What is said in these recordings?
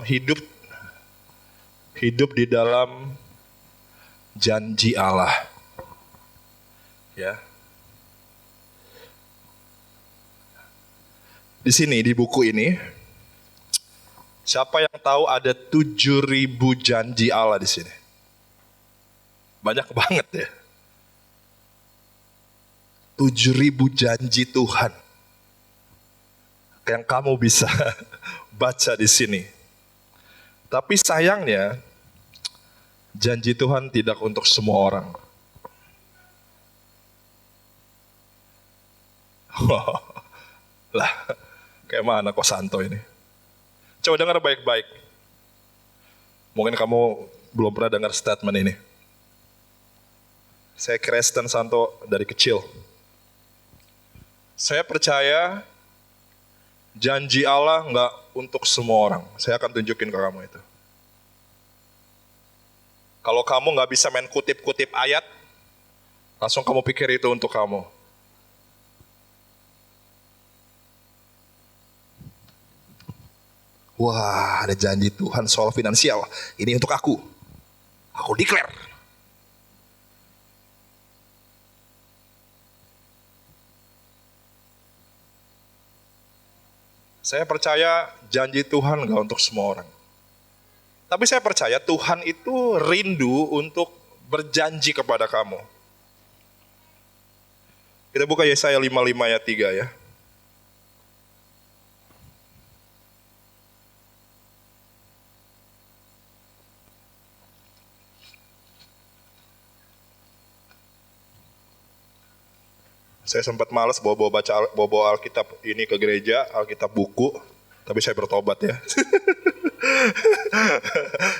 hidup di dalam janji Allah. Ya. Di sini di buku ini, siapa yang tahu ada 7.000 janji Allah di sini? Banyak banget ya. 7.000 janji Tuhan yang kamu bisa baca di sini. Tapi sayangnya, janji Tuhan tidak untuk semua orang. Lah, kayak mana kok Santo ini? Coba dengar baik-baik. Mungkin kamu belum pernah dengar statement ini. Saya Kristen Santo dari kecil. Saya percaya janji Allah nggak untuk semua orang. Saya akan tunjukin ke kamu itu. Kalau kamu nggak bisa main kutip-kutip ayat, langsung kamu pikir itu untuk kamu. Wah, ada janji Tuhan soal finansial. Ini untuk aku. Aku declare. Saya percaya janji Tuhan nggak untuk semua orang. Tapi saya percaya Tuhan itu rindu untuk berjanji kepada kamu. Kita buka Yesaya 55 ayat 3 ya. Saya sempat malas bawa Alkitab ini ke gereja, Alkitab buku, tapi saya bertobat ya.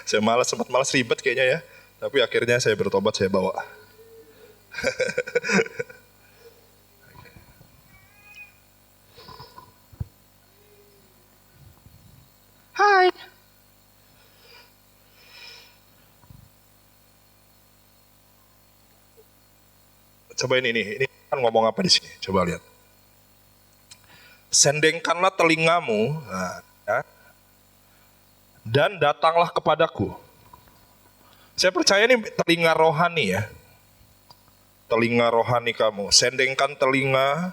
Saya sempat malas ribet kayaknya ya, tapi akhirnya saya bertobat, saya bawa. Hai. Coba ini kan ngomong apa di sini? Coba lihat. Sendengkanlah telingamu, ya, dan datanglah kepadaku. Saya percaya ini telinga rohani ya. Telinga rohani kamu. Sendengkan telinga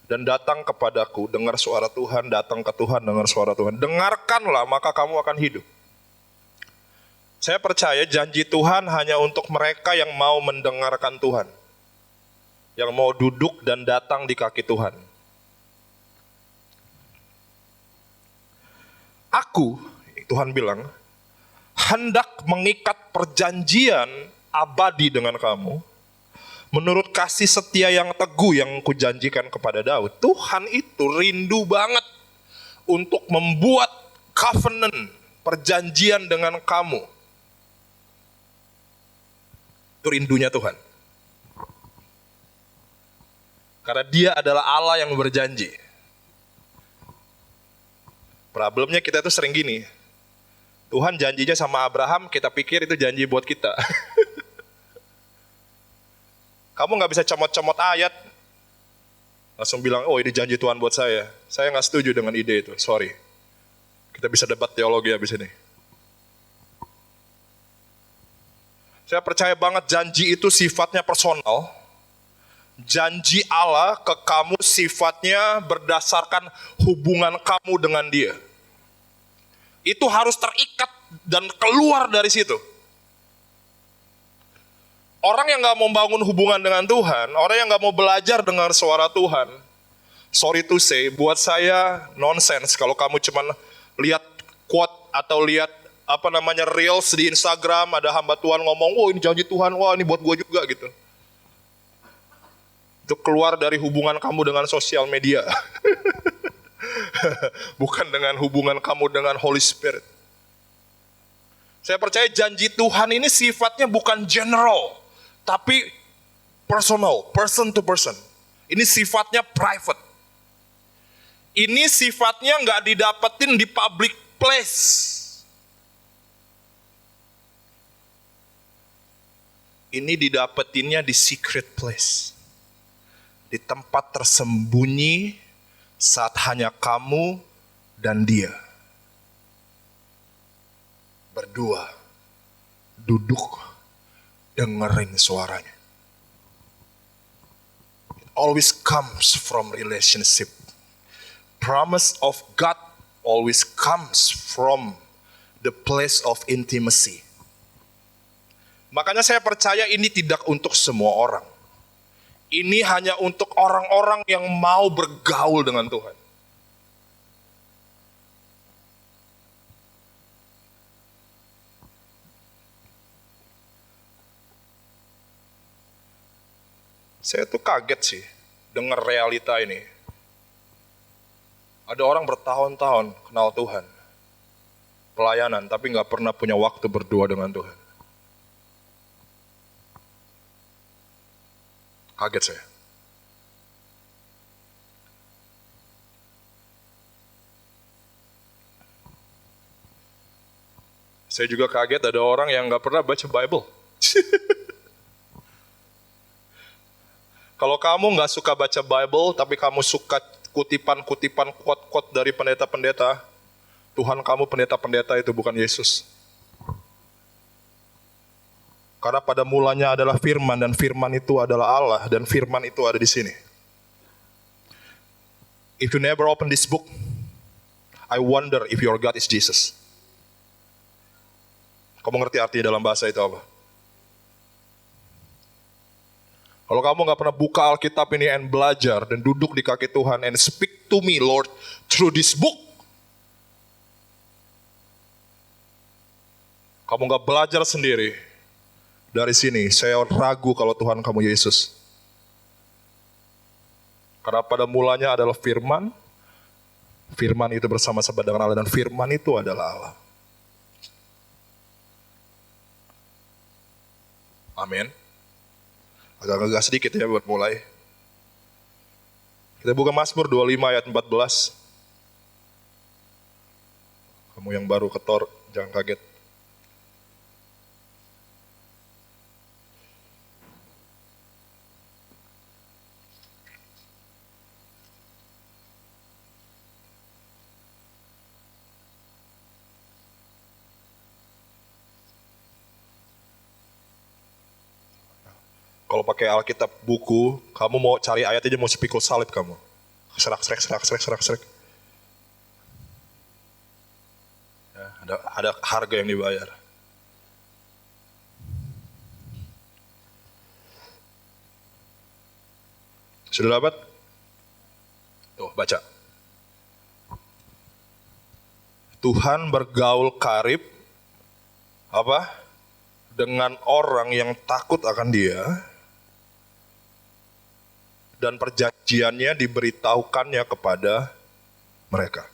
dan datang kepadaku. Dengar suara Tuhan, datang ke Tuhan, dengar suara Tuhan. Dengarkanlah, maka kamu akan hidup. Saya percaya janji Tuhan hanya untuk mereka yang mau mendengarkan Tuhan. Yang mau duduk dan datang di kaki Tuhan. Aku, Tuhan bilang, hendak mengikat perjanjian abadi dengan kamu, menurut kasih setia yang teguh yang kujanjikan kepada Daud. Tuhan itu rindu banget untuk membuat covenant, perjanjian dengan kamu. Itu rindunya Tuhan. Karena dia adalah Allah yang berjanji. Problemnya kita tuh sering gini. Tuhan janjinya sama Abraham, kita pikir itu janji buat kita. Kamu gak bisa comot-comot ayat, langsung bilang, oh ini janji Tuhan buat saya. Saya gak setuju dengan ide itu, sorry. Kita bisa debat teologi habis ini. Saya percaya banget janji itu sifatnya personal. Janji Allah ke kamu sifatnya berdasarkan hubungan kamu dengan dia. Itu harus terikat dan keluar dari situ. Orang yang gak mau bangun hubungan dengan Tuhan, orang yang gak mau belajar dengar suara Tuhan, sorry to say, buat saya nonsense kalau kamu cuman lihat quote atau lihat reels di Instagram, ada hamba Tuhan ngomong, oh ini janji Tuhan, wah ini buat gue juga gitu. Itu keluar dari hubungan kamu dengan sosial media. Bukan dengan hubungan kamu dengan Holy Spirit. Saya percaya janji Tuhan ini sifatnya bukan general, tapi personal, person to person. Ini sifatnya private. Ini sifatnya nggak didapetin di public place. Ini didapetinnya di secret place. Di tempat tersembunyi saat hanya kamu dan dia. berdua duduk dengerin suaranya. It always comes from relationship. Promise of God always comes from the place of intimacy. Makanya saya percaya ini tidak untuk semua orang. Ini hanya untuk orang-orang yang mau bergaul dengan Tuhan. Saya tuh kaget sih dengar realita ini. Ada orang bertahun-tahun kenal Tuhan, pelayanan, tapi gak pernah punya waktu berdua dengan Tuhan. Kaget saya. Saya juga kaget ada orang yang gak pernah baca Bible. Kalau kamu gak suka baca Bible, tapi kamu suka kutipan-kutipan quote-quote dari pendeta-pendeta, Tuhan kamu pendeta-pendeta itu bukan Yesus. Karena pada mulanya adalah firman, dan firman itu adalah Allah, dan firman itu ada di sini. If you never open this book, I wonder if your God is Jesus. Kamu ngerti artinya dalam bahasa itu apa? Kalau kamu gak pernah buka Alkitab ini and belajar dan duduk di kaki Tuhan and speak to me Lord through this book, kamu gak belajar sendiri, dari sini saya ragu kalau Tuhan kamu Yesus. Karena pada mulanya adalah firman, firman itu bersama-sama dengan Allah, dan firman itu adalah Allah. Amin. Agak-agak sedikit ya buat mulai. Kita buka Mazmur 25 ayat 14. Kamu yang baru ketor, jangan kaget. Kalau pakai Alkitab buku, kamu mau cari ayat aja mau spikul salib kamu. Serak. Ya, ada harga yang dibayar. Sudah dapat? Tuh, baca. Tuhan bergaul karib apa? Dengan orang yang takut akan Dia, dan perjanjiannya diberitahukannya kepada mereka.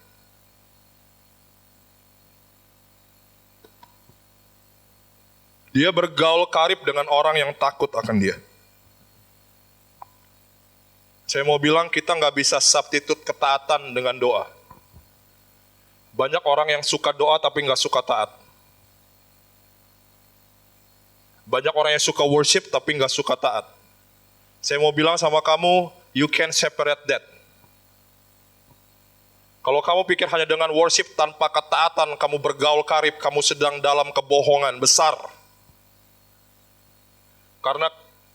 Dia bergaul karib dengan orang yang takut akan Dia. Saya mau bilang kita gak bisa substitute ketaatan dengan doa. Banyak orang yang suka doa tapi gak suka taat. Banyak orang yang suka worship tapi gak suka taat. Saya mau bilang sama kamu, you can separate that. Kalau kamu pikir hanya dengan worship tanpa ketaatan, kamu bergaul karib, kamu sedang dalam kebohongan besar. Karena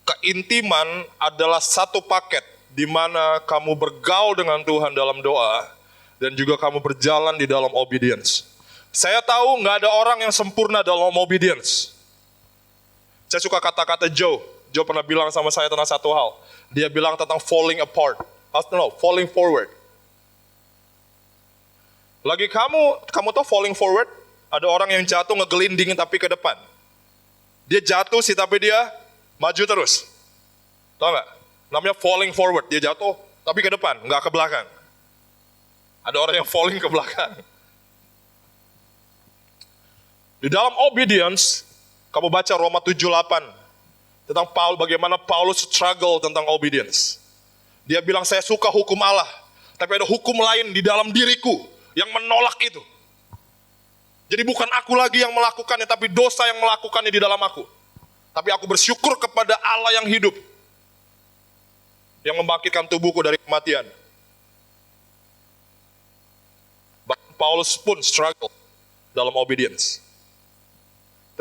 keintiman adalah satu paket, di mana kamu bergaul dengan Tuhan dalam doa, dan juga kamu berjalan di dalam obedience. Saya tahu nggak ada orang yang sempurna dalam obedience. Saya suka kata-kata Joe pernah bilang sama saya tentang satu hal. Dia bilang tentang falling apart. Falling forward. Lagi kamu tahu falling forward? Ada orang yang jatuh ngegelinding tapi ke depan. Dia jatuh sih tapi dia maju terus. Tahu nggak? Namanya falling forward. Dia jatuh tapi ke depan, nggak ke belakang. Ada orang yang falling ke belakang. Di dalam obedience, kamu baca Roma 7:8. Tentang bagaimana Paulus struggle tentang obedience. Dia bilang saya suka hukum Allah, tapi ada hukum lain di dalam diriku yang menolak itu. Jadi bukan aku lagi yang melakukannya, tapi dosa yang melakukannya di dalam aku. Tapi aku bersyukur kepada Allah yang hidup, yang membangkitkan tubuhku dari kematian. Paulus pun struggle dalam obedience.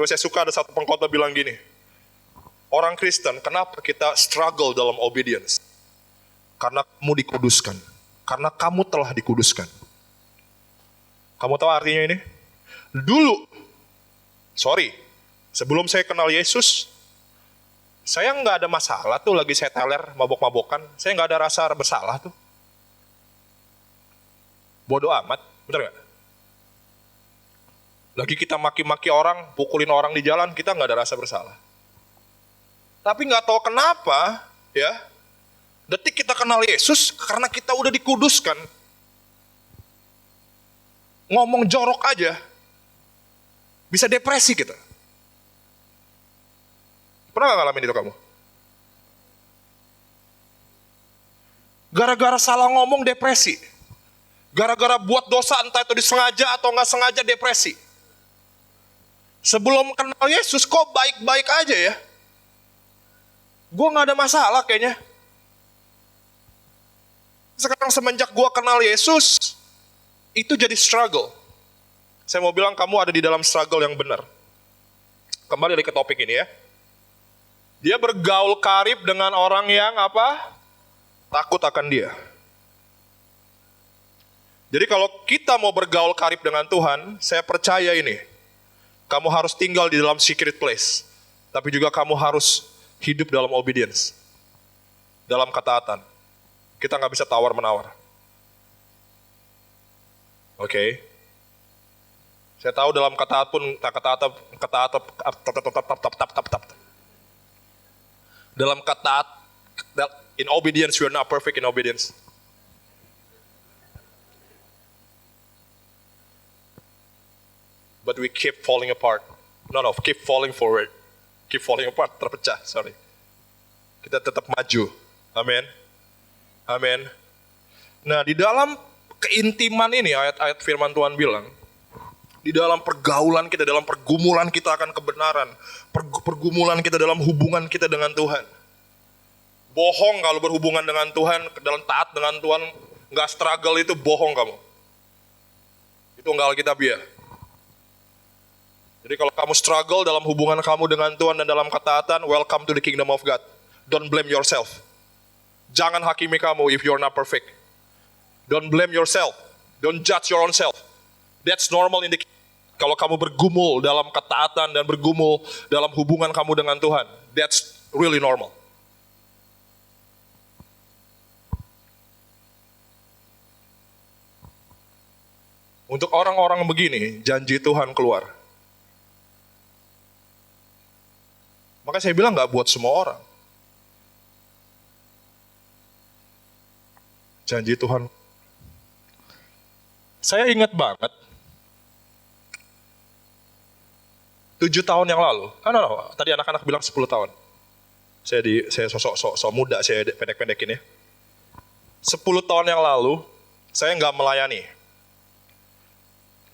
Terus saya suka ada satu pengkhotbah bilang gini, orang Kristen, kenapa kita struggle dalam obedience? Karena kamu dikuduskan. Karena kamu telah dikuduskan. Kamu tahu artinya ini? Dulu, sebelum saya kenal Yesus, saya nggak ada masalah tuh lagi saya teler, mabok-mabokan. Saya nggak ada rasa bersalah tuh. Bodoh amat, bener nggak? Lagi kita maki-maki orang, pukulin orang di jalan, kita nggak ada rasa bersalah. Tapi nggak tahu kenapa, ya, detik kita kenal Yesus, karena kita udah dikuduskan. Ngomong jorok aja, bisa depresi kita. Pernah gak ngalamin itu kamu? Gara-gara salah ngomong depresi. Gara-gara buat dosa entah itu disengaja atau gak sengaja depresi. Sebelum kenal Yesus kok baik-baik aja ya. Gue gak ada masalah kayaknya. Sekarang semenjak gue kenal Yesus, itu jadi struggle. Saya mau bilang kamu ada di dalam struggle yang benar. Kembali lagi ke topik ini ya. Dia bergaul karib dengan orang yang apa? Takut akan dia. Jadi kalau kita mau bergaul karib dengan Tuhan, saya percaya ini. Kamu harus tinggal di dalam secret place. Tapi juga kamu harus hidup dalam obedience. Dalam ketaatan. Kita nggak bisa tawar-menawar. Oke. Saya tahu dalam ketaat pun dalam ketaat in obedience we are not perfect in obedience. But we keep falling apart. No, keep falling forward. Keep falling apart, terpecah, sorry. Kita tetap maju. Amin. Amin. Nah, di dalam keintiman ini, ayat-ayat firman Tuhan bilang, di dalam pergaulan kita, dalam pergumulan kita akan kebenaran, pergumulan kita dalam hubungan kita dengan Tuhan. Bohong kalau berhubungan dengan Tuhan, dalam taat dengan Tuhan, nggak struggle itu bohong kamu. Itu nggak alkitabiah. Jadi kalau kamu struggle dalam hubungan kamu dengan Tuhan dan dalam ketaatan, welcome to the kingdom of God. Don't blame yourself. Jangan hakimi kamu if you're not perfect. Don't blame yourself. Don't judge your own self. That's normal in the kingdom. Kalau kamu bergumul dalam ketaatan dan bergumul dalam hubungan kamu dengan Tuhan, that's really normal. Untuk orang-orang begini, janji Tuhan keluar. Maka saya bilang gak buat semua orang. Janji Tuhan. Saya ingat banget 7 tahun yang lalu. Tadi anak-anak bilang 10 tahun. Saya sosok muda, saya pendek-pendekin ya. 10 tahun yang lalu, saya nggak melayani.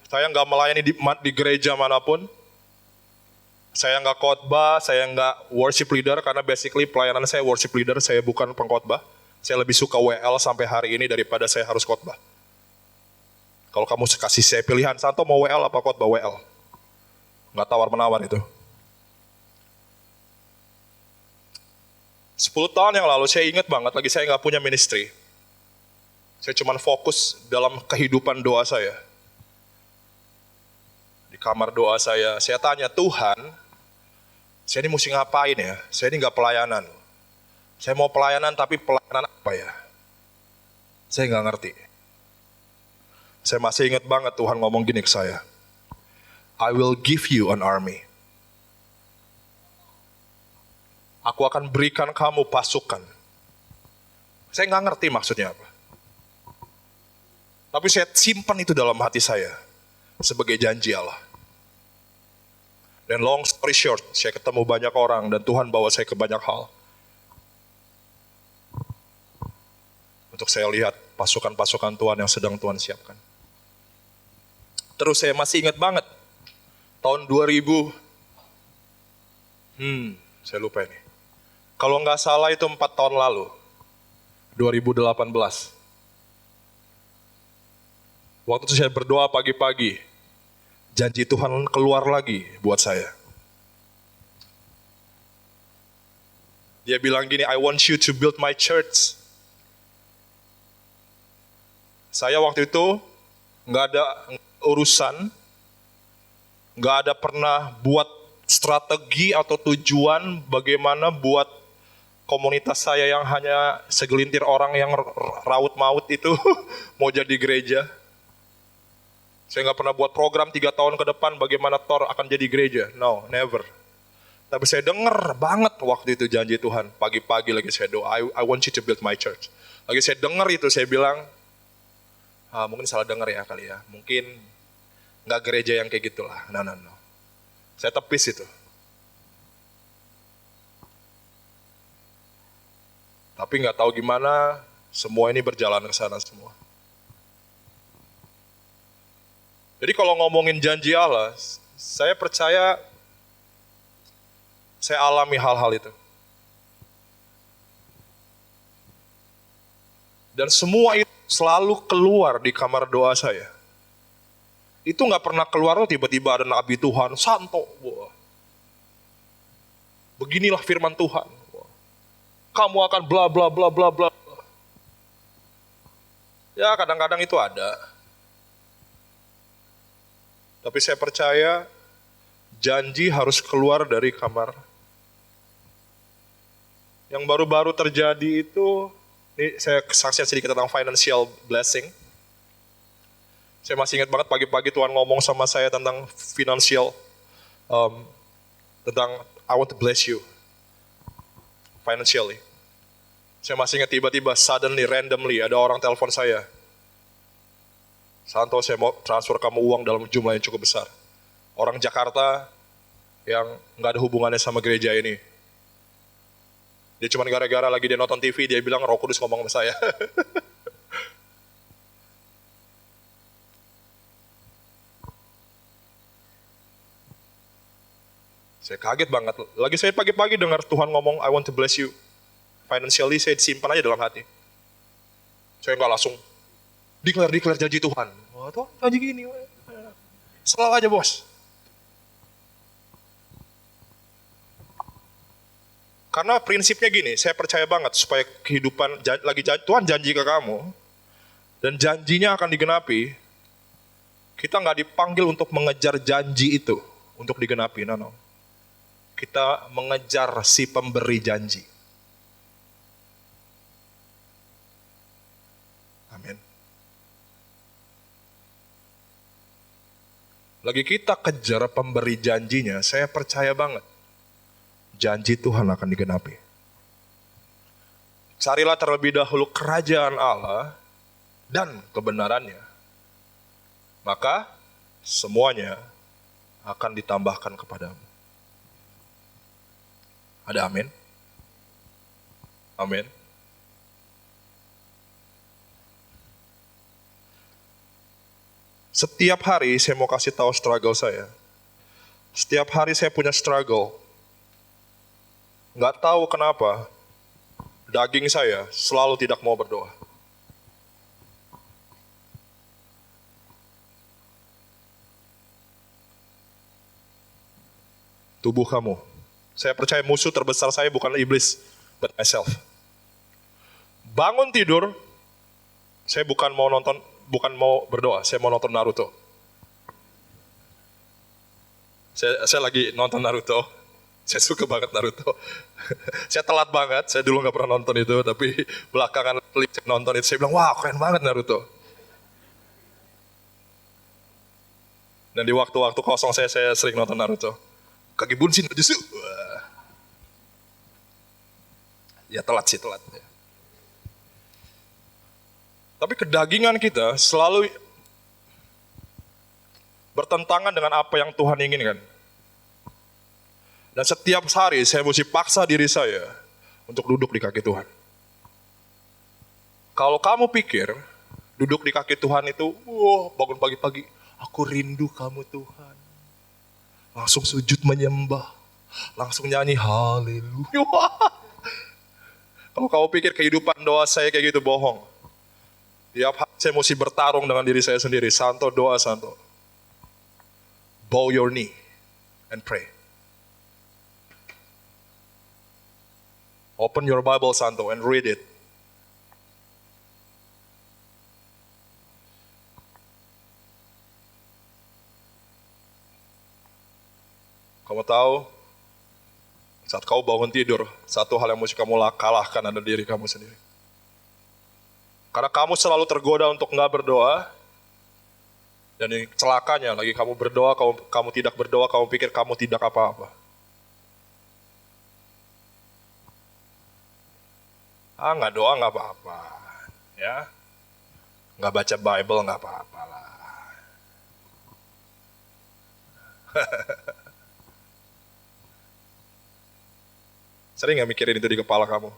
Saya nggak melayani di gereja manapun. Saya nggak khotbah, saya nggak worship leader, karena basically pelayanan saya worship leader, saya bukan pengkhotbah. Saya lebih suka WL sampai hari ini daripada saya harus khotbah. Kalau kamu kasih saya pilihan, Santo mau WL apa khotbah? WL. Nggak tawar-menawar itu. 10 tahun yang lalu saya ingat banget, lagi saya nggak punya ministry. Saya cuma fokus dalam kehidupan doa saya. Di kamar doa saya tanya, Tuhan, saya ini mesti ngapain ya? Saya ini nggak pelayanan. Saya mau pelayanan, tapi pelayanan apa ya? Saya nggak ngerti. Saya masih ingat banget Tuhan ngomong gini ke saya. I will give you an army. Aku akan berikan kamu pasukan. Saya nggak ngerti maksudnya apa. Tapi saya simpan itu dalam hati saya sebagai janji Allah. Dan long story short, saya ketemu banyak orang dan Tuhan bawa saya ke banyak hal. Untuk saya lihat pasukan-pasukan Tuhan yang sedang Tuhan siapkan. Terus saya masih ingat banget, tahun 2000, saya lupa ini. Kalau nggak salah itu 4 tahun lalu, 2018. Waktu itu saya berdoa pagi-pagi, janji Tuhan keluar lagi buat saya. Dia bilang gini, I want you to build my church. Saya waktu itu nggak ada urusan, nggak ada pernah buat strategi atau tujuan bagaimana buat komunitas saya yang hanya segelintir orang yang raut maut itu mau jadi gereja. Saya nggak pernah buat program 3 tahun ke depan bagaimana Tor akan jadi gereja. No, never. Tapi saya dengar banget waktu itu janji Tuhan. Pagi-pagi lagi saya doa, I want you to build my church. Lagi saya dengar itu, saya bilang, mungkin salah dengar ya kali ya. Mungkin nggak gereja yang kayak gitulah. No. Saya tepis itu. Tapi nggak tahu gimana, semua ini berjalan ke sana semua. Jadi kalau ngomongin janji Allah, saya percaya saya alami hal-hal itu. Dan semua itu selalu keluar di kamar doa saya. Itu nggak pernah keluar tiba-tiba ada nabi Tuhan, Santo. Wah. Beginilah firman Tuhan. Wah. Kamu akan bla bla bla bla bla. Ya kadang-kadang itu ada. Tapi saya percaya janji harus keluar dari kamar. Yang baru-baru terjadi itu, ini saya kesaksian sedikit tentang financial blessing. Saya masih ingat banget pagi-pagi Tuhan ngomong sama saya tentang financial, tentang I want to bless you financially. Saya masih ingat tiba-tiba, suddenly, randomly, ada orang telepon saya. Santo, saya mau transfer kamu uang dalam jumlah yang cukup besar. Orang Jakarta yang nggak ada hubungannya sama gereja ini. Dia cuma gara-gara lagi dia nonton TV, dia bilang Roh Kudus ngomong sama saya. Saya kaget banget. Lagi saya pagi-pagi dengar Tuhan ngomong, I want to bless you. Financially saya simpan aja dalam hati. Saya nggak langsung declare janji Tuhan. Wah tuh janji gini. Selalu aja bos. Karena prinsipnya gini, saya percaya banget supaya kehidupan, Tuhan janji ke kamu, dan janjinya akan digenapi, kita nggak dipanggil untuk mengejar janji itu, untuk digenapi, no. Kita mengejar si pemberi janji. Amin. Lagi kita kejar pemberi janjinya, saya percaya banget. Janji Tuhan akan digenapi. Carilah terlebih dahulu kerajaan Allah dan kebenarannya. Maka semuanya akan ditambahkan kepadamu. Ada amin? Amin. Setiap hari saya mau kasih tahu struggle saya. Setiap hari saya punya struggle. Nggak tahu kenapa, daging saya selalu tidak mau berdoa. Tubuh kamu. Saya percaya musuh terbesar saya bukan iblis, but myself. Bangun tidur, saya bukan mau berdoa, saya mau nonton Naruto. Saya lagi nonton Naruto. Saya suka banget Naruto. Saya telat banget, saya dulu gak pernah nonton itu, tapi belakangan nonton itu, saya bilang, wah keren banget Naruto. Dan di waktu-waktu kosong saya sering nonton Naruto. Kage Bunshin justru. Ya telat sih, telat. Ya. Tapi kedagingan kita selalu bertentangan dengan apa yang Tuhan inginkan. Dan setiap hari saya mesti paksa diri saya untuk duduk di kaki Tuhan. Kalau kamu pikir duduk di kaki Tuhan itu, bangun pagi-pagi, aku rindu kamu Tuhan. Langsung sujud menyembah, langsung nyanyi haleluya. Kalau kamu pikir kehidupan doa saya kayak gitu, bohong. Tiap hari saya mesti bertarung dengan diri saya sendiri. Santo, doa Santo. Bow your knee and pray. Open your Bible, Santo, and read it. Kamu tahu, saat kau bangun tidur, satu hal yang mesti kamu kalahkan adalah diri kamu sendiri. Karena kamu selalu tergoda untuk nggak berdoa, dan ini celakanya lagi kamu berdoa, kamu tidak berdoa, kamu pikir kamu tidak apa-apa. Nggak doa nggak apa-apa, ya, nggak baca Bible nggak apa-apa lah. Sering nggak mikirin itu di kepala kamu?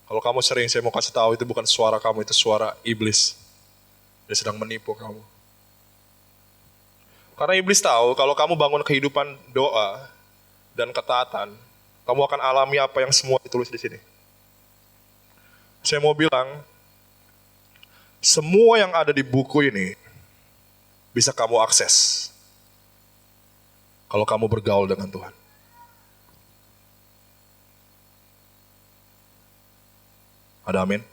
Kalau kamu sering, saya mau kasih tahu itu bukan suara kamu, itu suara iblis. Dia sedang menipu kamu. Karena iblis tahu kalau kamu bangun kehidupan doa dan ketaatan, kamu akan alami apa yang semua ditulis di sini. Saya mau bilang, semua yang ada di buku ini bisa kamu akses kalau kamu bergaul dengan Tuhan. Ada amin?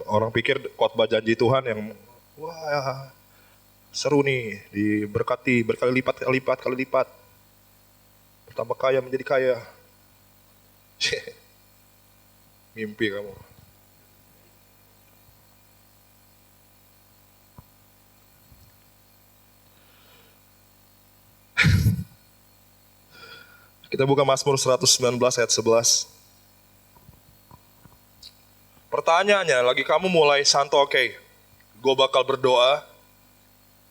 Orang pikir khotbah janji Tuhan yang wah seru nih, diberkati berkali lipat. Bertambah kaya menjadi kaya. Mimpi kamu. Kita buka Mazmur 119 ayat 11. Pertanyaannya, lagi kamu mulai Santo, oke, gue bakal berdoa,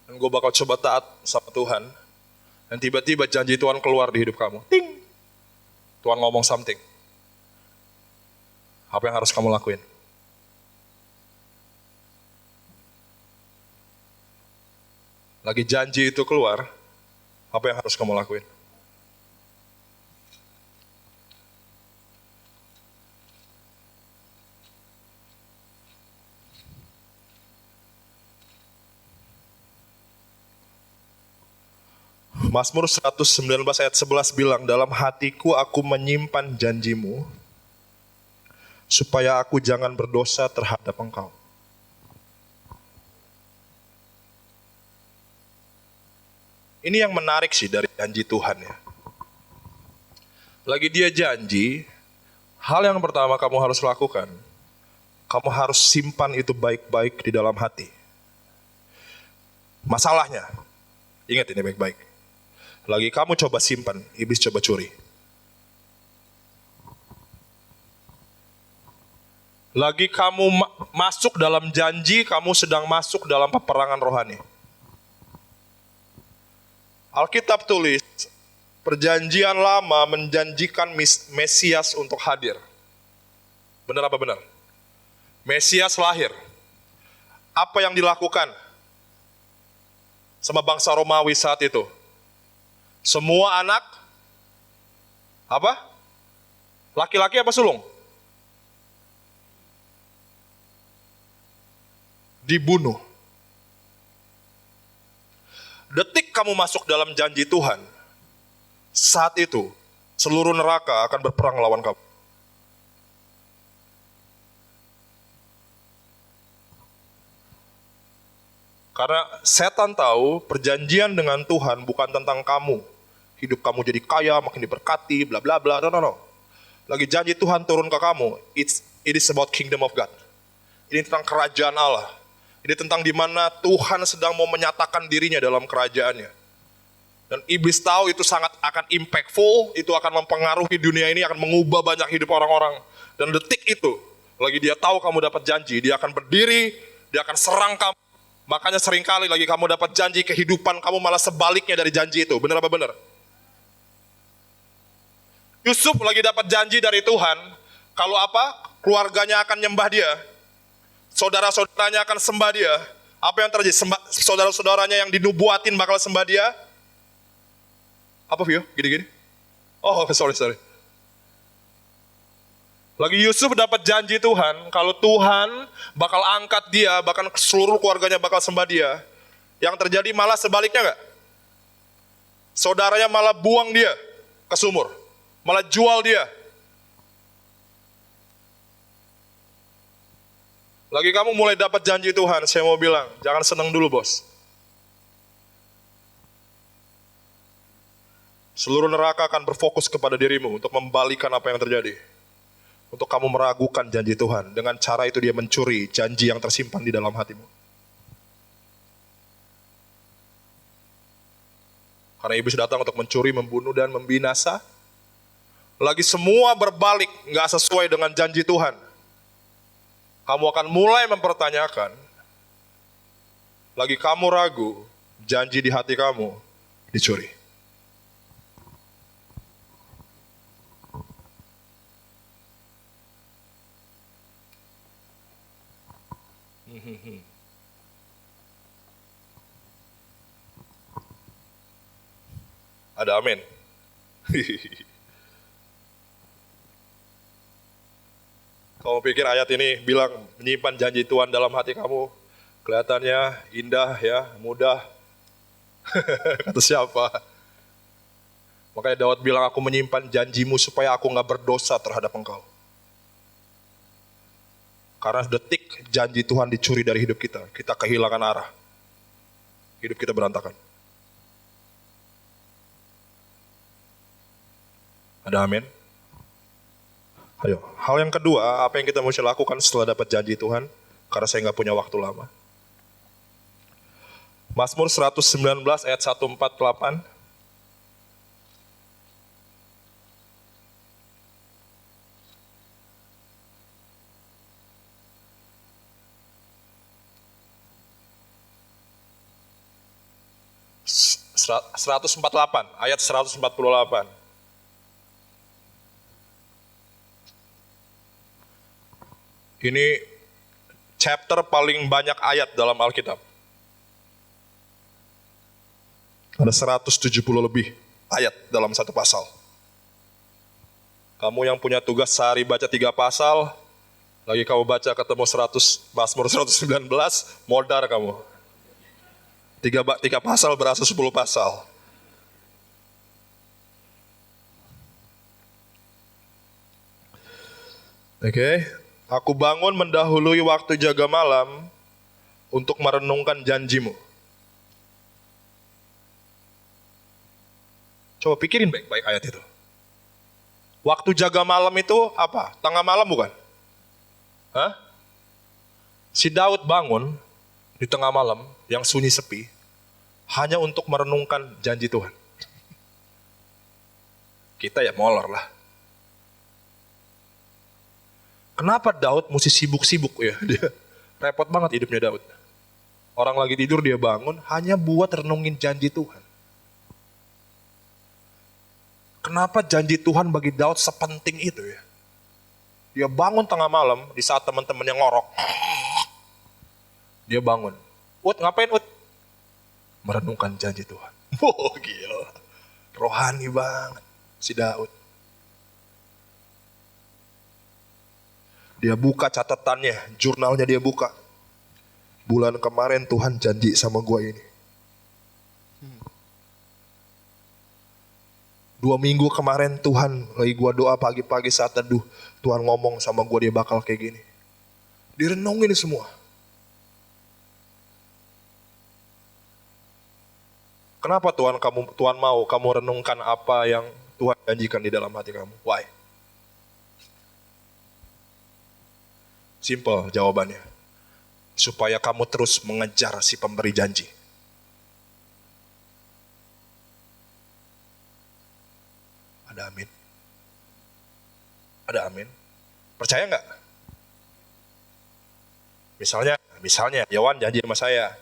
dan gue bakal coba taat sama Tuhan, dan tiba-tiba janji Tuhan keluar di hidup kamu. Ting! Tuhan ngomong something. Apa yang harus kamu lakuin? Lagi janji itu keluar, apa yang harus kamu lakuin? Mazmur 119 ayat 11 bilang, dalam hatiku aku menyimpan janjimu, supaya aku jangan berdosa terhadap engkau. Ini yang menarik sih dari janji Tuhan ya. Lagi dia janji, hal yang pertama kamu harus lakukan, kamu harus simpan itu baik-baik di dalam hati. Masalahnya, ingat ini baik-baik. Lagi kamu coba simpan, iblis coba curi. Lagi kamu masuk dalam janji, kamu sedang masuk dalam peperangan rohani. Alkitab tulis, perjanjian lama menjanjikan Mesias untuk hadir. Benar apa benar? Mesias lahir. Apa yang dilakukan sama bangsa Romawi saat itu? Semua anak, apa? Laki-laki apa sulung? Dibunuh. Detik kamu masuk dalam janji Tuhan, saat itu seluruh neraka akan berperang lawan kamu. Karena setan tahu perjanjian dengan Tuhan bukan tentang kamu. Hidup kamu jadi kaya, makin diberkati, bla bla bla. No. Lagi janji Tuhan turun ke kamu. It is about kingdom of God. Ini tentang kerajaan Allah. Ini tentang di mana Tuhan sedang mau menyatakan dirinya dalam kerajaannya. Dan iblis tahu itu sangat akan impactful, itu akan mempengaruhi dunia ini, akan mengubah banyak hidup orang-orang. Dan detik itu, lagi dia tahu kamu dapat janji, dia akan berdiri, dia akan serang kamu. Makanya seringkali lagi kamu dapat janji kehidupan, kamu malah sebaliknya dari janji itu. Benar apa benar? Yusuf lagi dapat janji dari Tuhan, kalau apa? Keluarganya akan nyembah dia. Saudara-saudaranya akan sembah dia. Apa yang terjadi? Saudara-saudaranya yang dinubuatin bakal sembah dia. Apa Vio? Gini-gini? Oh, sorry. Lagi Yusuf dapat janji Tuhan, kalau Tuhan bakal angkat dia, bahkan seluruh keluarganya bakal sembah dia. Yang terjadi malah sebaliknya enggak? Saudaranya malah buang dia ke sumur, malah jual dia. Lagi kamu mulai dapat janji Tuhan, saya mau bilang, jangan senang dulu bos. Seluruh neraka akan berfokus kepada dirimu untuk membalikan apa yang terjadi. Untuk kamu meragukan janji Tuhan. Dengan cara itu dia mencuri janji yang tersimpan di dalam hatimu. Karena iblis datang untuk mencuri, membunuh, dan membinasa. Lagi semua berbalik, gak sesuai dengan janji Tuhan. Kamu akan mulai mempertanyakan. Lagi kamu ragu, janji di hati kamu dicuri. Ada amin. Kamu pikir ayat ini bilang menyimpan janji Tuhan dalam hati kamu kelihatannya indah ya, mudah. Kata siapa? Makanya Daud bilang, aku menyimpan janjimu supaya aku gak berdosa terhadap engkau. Karena detik janji Tuhan dicuri dari hidup kita, kita kehilangan arah. Hidup kita berantakan. Ada amin? Ayo, hal yang kedua, apa yang kita mesti lakukan setelah dapat janji Tuhan? Karena saya nggak punya waktu lama. Mazmur 119 ayat 148. Ayat 148. Ini chapter paling banyak ayat dalam Alkitab. Ada 170 lebih ayat dalam satu pasal. Kamu yang punya tugas sehari baca 3 pasal, lagi kamu baca ketemu Mazmur 119, modar kamu. 3 pasal berasa 10 pasal. Oke. Aku bangun mendahului waktu jaga malam untuk merenungkan janjimu. Coba pikirin baik-baik ayat itu. Waktu jaga malam itu apa? Tengah malam bukan? Hah? Si Daud bangun di tengah malam yang sunyi sepi hanya untuk merenungkan janji Tuhan. Kita ya molor lah. Kenapa Daud mesti sibuk-sibuk ya? Dia repot banget hidupnya Daud. Orang lagi tidur dia bangun hanya buat renungin janji Tuhan. Kenapa janji Tuhan bagi Daud sepenting itu ya? Dia bangun tengah malam di saat teman-temannya ngorok. Dia bangun. Ut, ngapain Ut? Merenungkan janji Tuhan. Wow, gila. Rohani banget si Daud. Dia buka catatannya, jurnalnya dia buka. Bulan kemarin Tuhan janji sama gua ini. 2 minggu kemarin Tuhan lagi gua doa pagi-pagi saat teduh. Tuhan ngomong sama gua dia bakal kayak gini. Direnungin semua. Kenapa Tuhan mau kamu renungkan apa yang Tuhan janjikan di dalam hati kamu? Why? Simple jawabannya. Supaya kamu terus mengejar si pemberi janji. Ada amin? Ada amin? Percaya nggak? Misalnya, Yawan janji sama saya.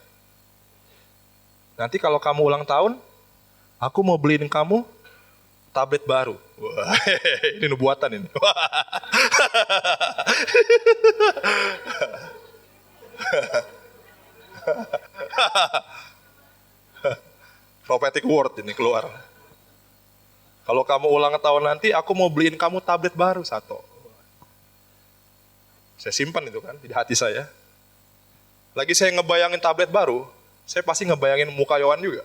Nanti kalau kamu ulang tahun, aku mau beliin kamu tablet baru. Wah, ini nubuatan ini. Prophetic word ini keluar. Kalau kamu ulang tahun nanti, aku mau beliin kamu tablet baru 1. Saya simpan itu kan di hati saya. Lagi saya ngebayangin tablet baru, saya pasti ngebayangin muka Yohan juga.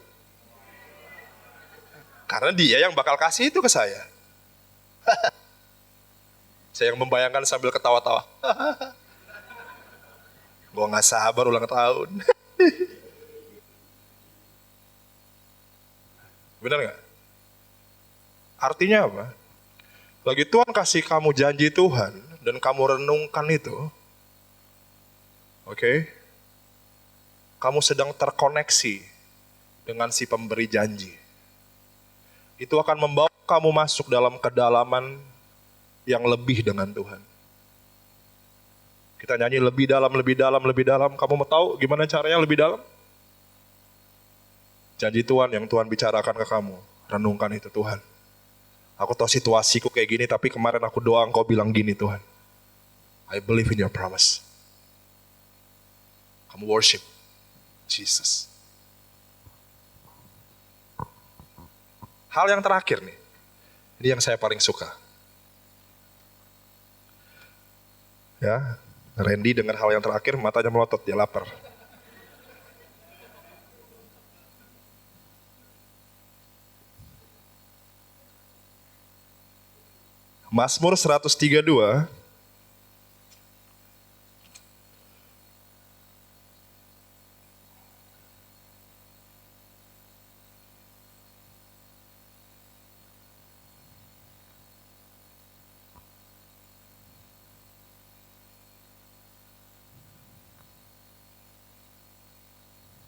Karena dia yang bakal kasih itu ke saya. Saya yang membayangkan sambil ketawa-tawa. Gue gak sabar ulang tahun. Benar gak? Artinya apa? Lagi Tuhan kasih kamu janji Tuhan, dan kamu renungkan itu, oke? Kamu sedang terkoneksi dengan si pemberi janji. Itu akan membawa kamu masuk dalam kedalaman yang lebih dengan Tuhan. Kita nyanyi lebih dalam, lebih dalam, lebih dalam. Kamu mau tahu gimana caranya lebih dalam? Janji Tuhan yang Tuhan bicarakan ke kamu. Renungkan itu Tuhan. Aku tahu situasiku kayak gini, tapi kemarin aku doa Engkau bilang gini Tuhan. I believe in your promise. Kamu worship Jesus. Hal yang terakhir nih, ini yang saya paling suka. Ya, Randy dengar hal yang terakhir, matanya melotot, dia lapar. Mazmur 132.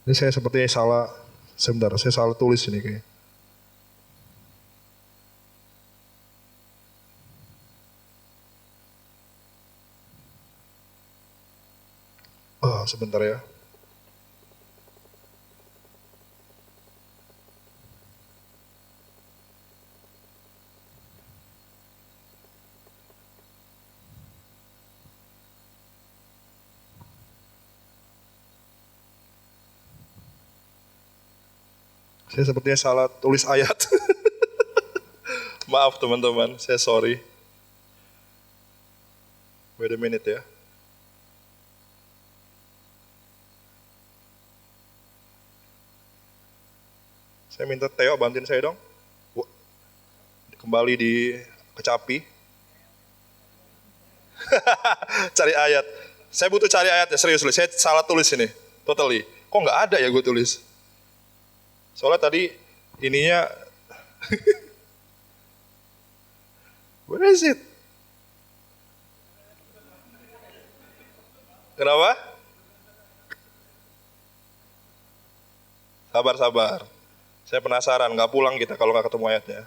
Ini saya sepertinya salah, sebentar, saya salah tulis ini kayaknya. Oh, sebentar ya. Saya sepertinya salah tulis ayat. Maaf teman-teman, saya sorry. Wait a minute ya. Saya minta Theo bantuin saya dong. Kembali di kecapi. Cari ayat. Saya butuh cari ayat ya, serius. Saya salah tulis ini. Totally. Kok nggak ada ya gue tulis? Soalnya tadi ininya. Where is it? Kenapa? Sabar. Saya penasaran, nggak pulang kita kalau nggak ketemu ayatnya.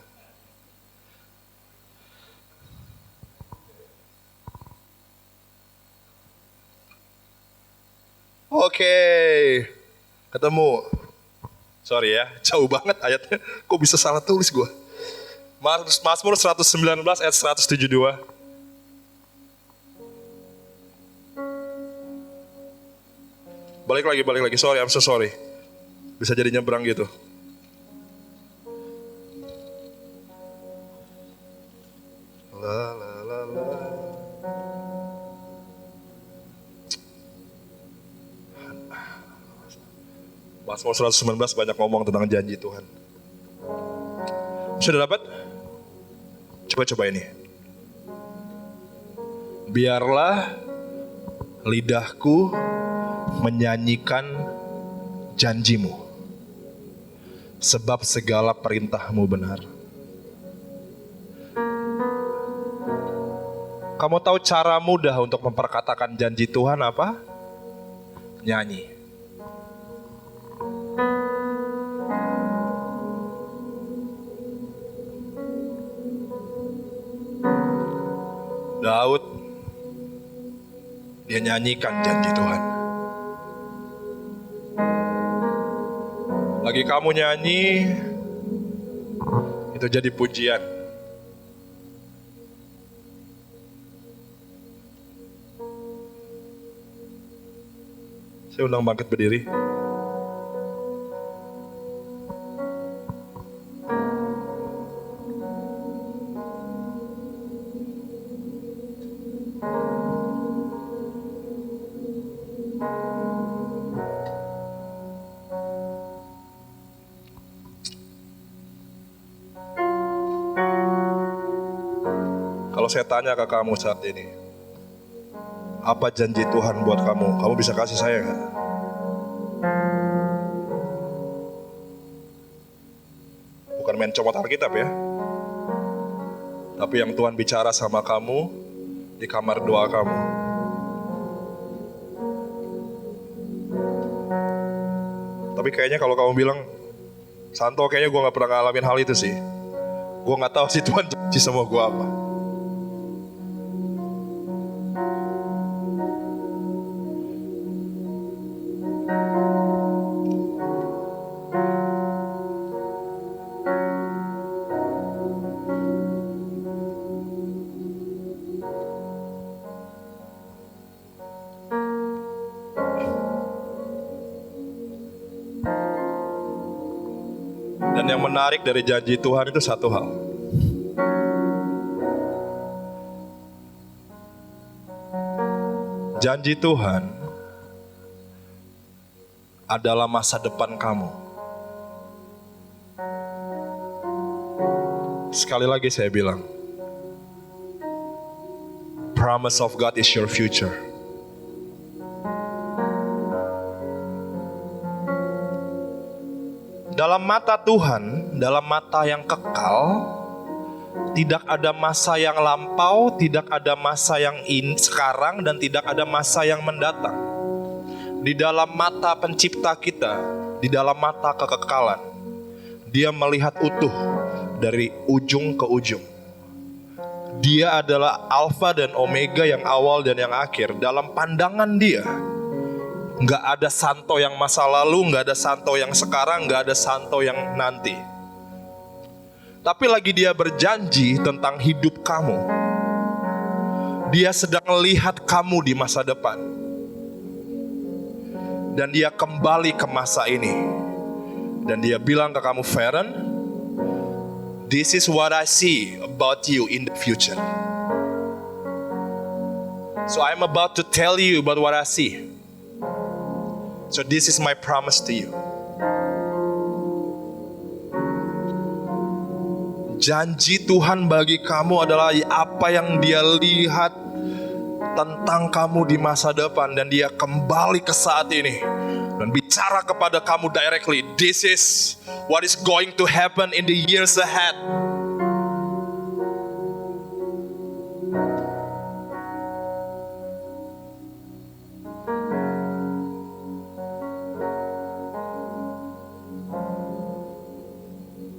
Oke, ketemu. Sorry ya, jauh banget ayatnya. Kok bisa salah tulis gue? Mazmur 119 ayat 172. Balik lagi. Sorry, I'm so sorry. Bisa jadi nyebrang gitu. Mazmur 119 banyak ngomong tentang janji Tuhan. Sudah dapat? Coba ini. Biarlah lidahku menyanyikan janjimu, sebab segala perintahmu benar. Kamu tahu cara mudah untuk memperkatakan janji Tuhan apa? Nyanyi. Daud, dia nyanyikan janji Tuhan. Lagi kamu nyanyi, itu jadi pujian. Saya undang bangkit berdiri. Kalau saya tanya ke kamu saat ini, apa janji Tuhan buat kamu? Kamu bisa kasih saya nggak? Bukan main comot Alkitab ya. Tapi yang Tuhan bicara sama kamu di kamar doa kamu. Tapi kayaknya kalau kamu bilang, Santo kayaknya gue gak pernah ngalamin hal itu sih. Gue gak tahu sih Tuhan janji sama gue apa. Dan yang menarik dari janji Tuhan itu satu hal. Janji Tuhan adalah masa depan kamu. Sekali lagi saya bilang, promise of God is your future. Dalam mata Tuhan, dalam mata yang kekal, tidak ada masa yang lampau, tidak ada masa yang sekarang, dan tidak ada masa yang mendatang. Di dalam mata pencipta kita, di dalam mata kekekalan, Dia melihat utuh dari ujung ke ujung. Dia adalah Alfa dan Omega, yang awal dan yang akhir. Dalam pandangan Dia, nggak ada Santo yang masa lalu, nggak ada Santo yang sekarang, nggak ada Santo yang nanti. Tapi lagi Dia berjanji tentang hidup kamu. Dia sedang melihat kamu di masa depan. Dan Dia kembali ke masa ini. Dan Dia bilang ke kamu, Feren, this is what I see about you in the future. So I'm about to tell you about what I see. So this is my promise to you. Janji Tuhan bagi kamu adalah apa yang Dia lihat tentang kamu di masa depan. Dan Dia kembali ke saat ini dan bicara kepada kamu directly. This is what is going to happen in the years ahead.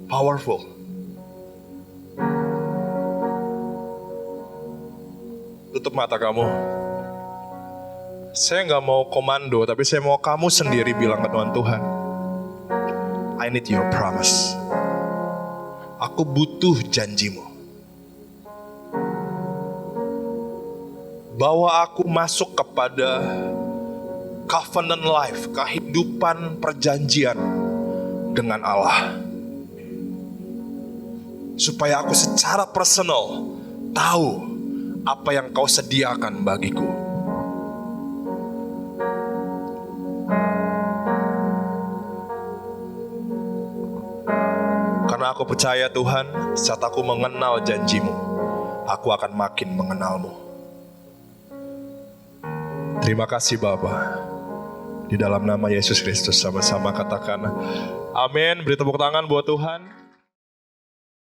Powerful. Tutup mata kamu. Saya gak mau komando, tapi saya mau kamu sendiri bilang ke Tuhan, I need your promise. Aku butuh janjimu. Bawa aku masuk kepada covenant life, kehidupan perjanjian dengan Allah. Supaya aku secara personal tahu apa yang Kau sediakan bagiku. Karena aku percaya Tuhan, saat aku mengenal janji-Mu, aku akan makin mengenal-Mu. Terima kasih Bapa. Di dalam nama Yesus Kristus sama-sama katakan amin. Beri tepuk tangan buat Tuhan.